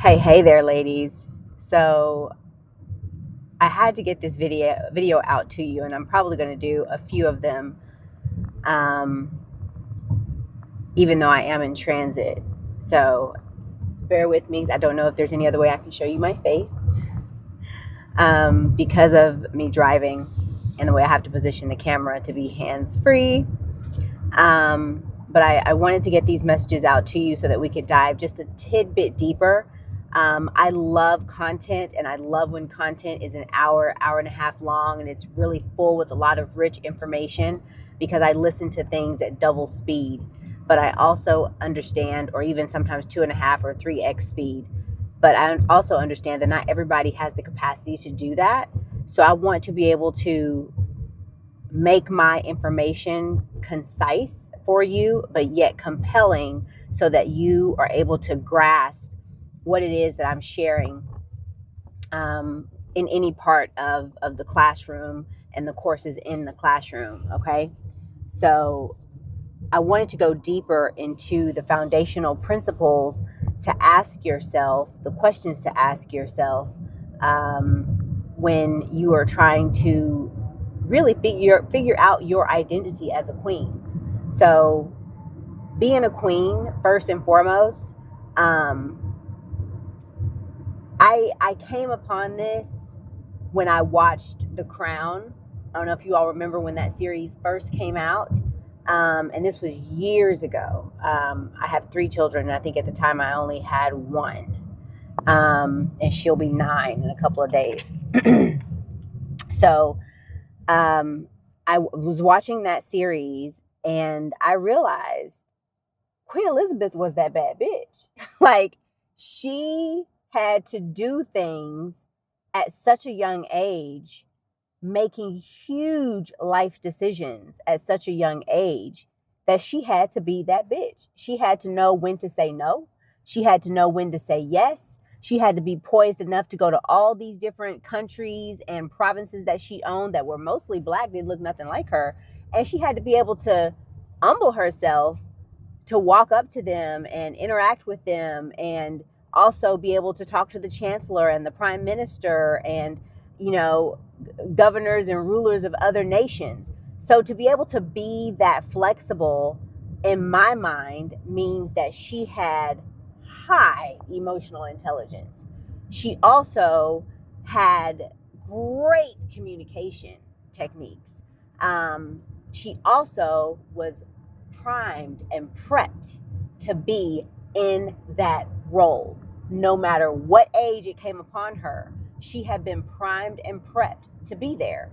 Hey there, ladies. So I had to get this video out to you, and I'm probably going to do a few of them, um, even though I am in transit. So bear with me. I don't know if there's any other way I can show you my face because of me driving and the way I have to position the camera to be hands-free. But I wanted to get these messages out to you so that we could dive just a tidbit deeper. I love content, and I love when content is an hour and a half long, and it's really full with a lot of rich information because I listen to things at double speed. But I also understand, or even sometimes 2.5 or 3x speed. But I also understand that not everybody has the capacity to do that. So I want to be able to make my information concise for you, but yet compelling so that you are able to grasp what it is that I'm sharing in any part of the classroom and the courses in the classroom, okay? So I wanted to go deeper into the foundational principles to ask yourself, the questions to ask yourself when you are trying to really figure out your identity as a queen. So being a queen, first and foremost, I came upon this when I watched The Crown. I don't know if you all remember when that series first came out. And this was years ago. I have 3 children, and I think at the time I only had 1. And she'll be 9 in a couple of days. So I was watching that series, and I realized Queen Elizabeth was that bad bitch. Like, she had to do things at such a young age, making huge life decisions at such a young age, that she had to be that bitch. She had to know when to say no. She had to know when to say yes. She had to be poised enough to go to all these different countries and provinces that she owned that were mostly black, didn't look nothing like her. And she had to be able to humble herself to walk up to them and interact with them, and also be able to talk to the chancellor and the prime minister and, you know, governors and rulers of other nations. So to be able to be that flexible, in my mind, means that she had high emotional intelligence. She also had great communication techniques. She also was primed and prepped to be in that role. No matter what age it came upon her, she had been primed and prepped to be there.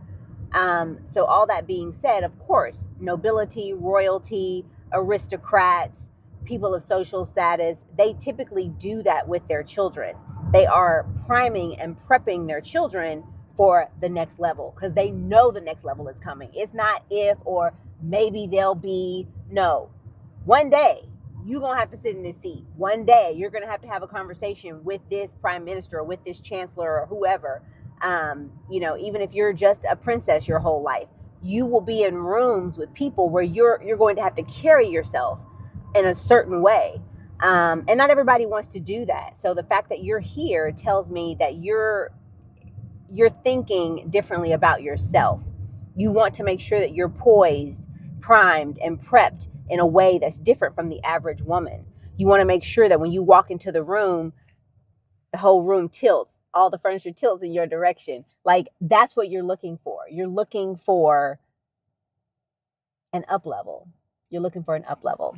So all that being said, of course, nobility, royalty, aristocrats, people of social status, they typically do that with their children. They are priming and prepping their children for the next level because they know the next level is coming. It's not if or maybe they'll be. No. One day you're going to have to sit in this seat. One day you're going to have a conversation with this prime minister or with this chancellor or whoever. You know, even if you're just a princess your whole life, you will be in rooms with people where you're going to have to carry yourself in a certain way. And not everybody wants to do that. So the fact that you're here tells me that you're thinking differently about yourself. You want to make sure that you're poised, primed, and prepped in a way that's different from the average woman. You want to make sure that when you walk into the room, the whole room tilts, all the furniture tilts in your direction. Like, that's what you're looking for. You're looking for an up level. You're looking for an up level.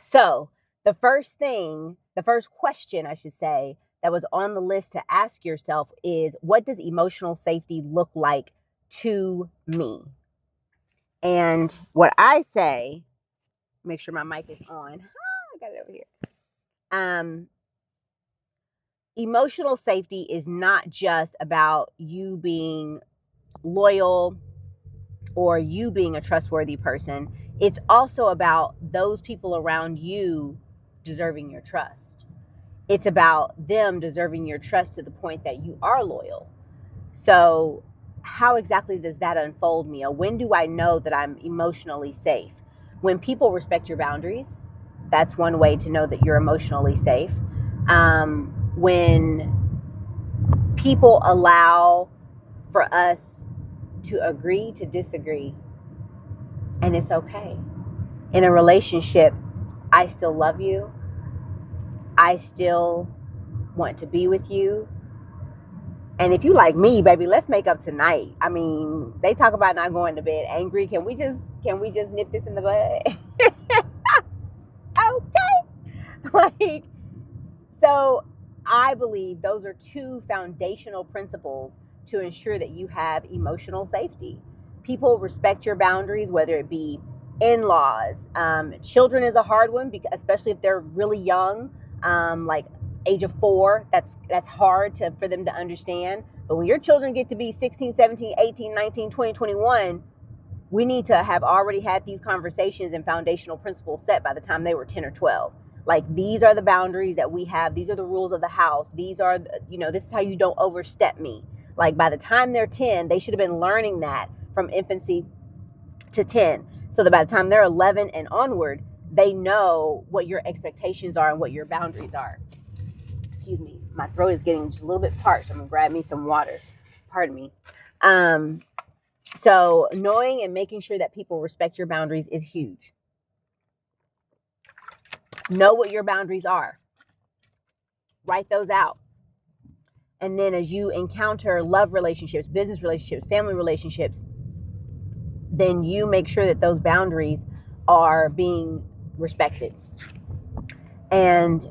So the first question, I should say, that was on the list to ask yourself is, what does emotional safety look like to me? And what I say, make sure my mic is on. I got it over here. Emotional safety is not just about you being loyal or you being a trustworthy person. It's also about those people around you deserving your trust. It's about them deserving your trust to the point that you are loyal. So how exactly does that unfold me? Or when do I know that I'm emotionally safe? When people respect your boundaries, that's one way to know that you're emotionally safe. When people allow for us to agree to disagree, and it's okay. In a relationship, I still love you. I still want to be with you. And if you like me, baby, let's make up tonight. I mean, they talk about not going to bed angry. Can we just nip this in the bud? Okay. Like, so I believe those are two foundational principles to ensure that you have emotional safety. People respect your boundaries, whether it be in-laws. Children is a hard one, because especially if they're really young, like age of 4, that's hard for them to understand. But when your children get to be 16, 17, 18, 19, 20, 21, we need to have already had these conversations and foundational principles set by the time they were 10 or 12. Like, these are the boundaries that we have. These are the rules of the house. These are, this is how you don't overstep me. Like, by the time they're 10, they should have been learning that from infancy to 10. So that by the time they're 11 and onward, they know what your expectations are and what your boundaries are. Excuse me. My throat is getting just a little bit parched. I'm going to grab me some water. Pardon me. So knowing and making sure that people respect your boundaries is huge. Know what your boundaries are. Write those out. And then as you encounter love relationships, business relationships, family relationships, then you make sure that those boundaries are being respected. And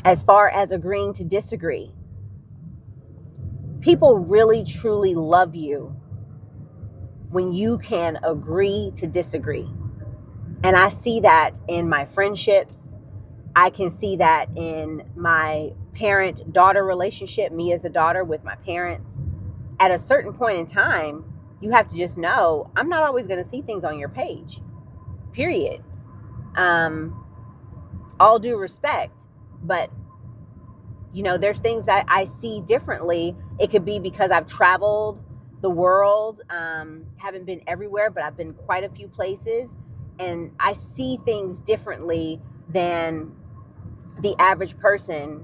as far as agreeing to disagree, people really truly love you when you can agree to disagree. And I see that in my friendships. I can see that in my parent-daughter relationship, me as a daughter with my parents. At a certain point in time, you have to just know, I'm not always going to see things on your page, period. All due respect, but there's things that I see differently. It could be because I've traveled the world, haven't been everywhere, but I've been quite a few places, and I see things differently than the average person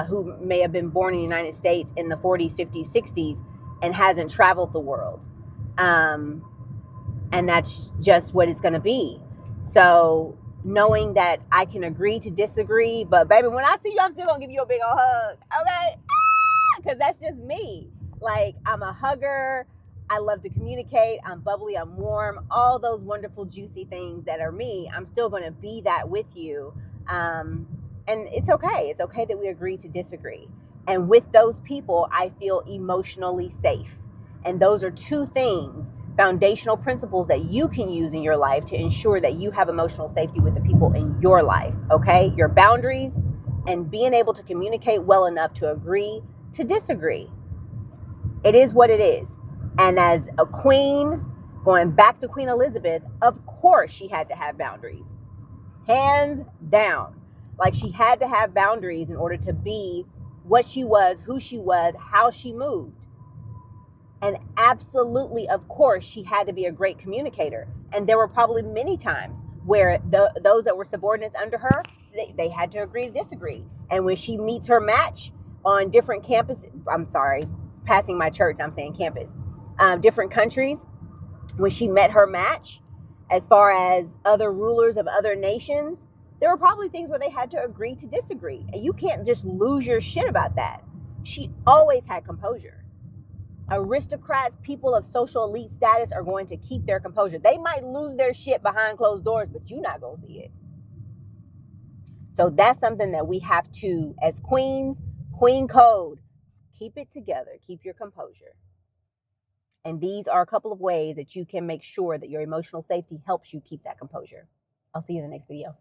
who may have been born in the United States in the 40s, 50s, 60s, and hasn't traveled the world. And that's just what it's going to be. So knowing that I can agree to disagree, but baby, when I see you, I'm still going to give you a big old hug. Okay? Because that's just me. Like, I'm a hugger. I love to communicate. I'm bubbly. I'm warm. All those wonderful, juicy things that are me, I'm still going to be that with you. And it's okay. It's okay that we agree to disagree. And with those people, I feel emotionally safe. And those are two things, foundational principles that you can use in your life to ensure that you have emotional safety with the people in your life. Okay? Your boundaries and being able to communicate well enough to agree to disagree. It is what it is. And as a queen, going back to Queen Elizabeth, of course she had to have boundaries. Hands down. Like, she had to have boundaries in order to be what she was, who she was, how she moved. And absolutely, of course, she had to be a great communicator. And there were probably many times where those that were subordinates under her, they had to agree to disagree. And when she meets her match on different campuses, I'm sorry, passing my church, I'm saying campus, different countries, when she met her match, as far as other rulers of other nations, there were probably things where they had to agree to disagree. And you can't just lose your shit about that. She always had composure. Aristocrats, people of social elite status, are going to keep their composure. They might lose their shit behind closed doors, but you're not going to see it. So that's something that we have to, as queens, queen code, keep it together. Keep your composure. And these are a couple of ways that you can make sure that your emotional safety helps you keep that composure. I'll see you in the next video.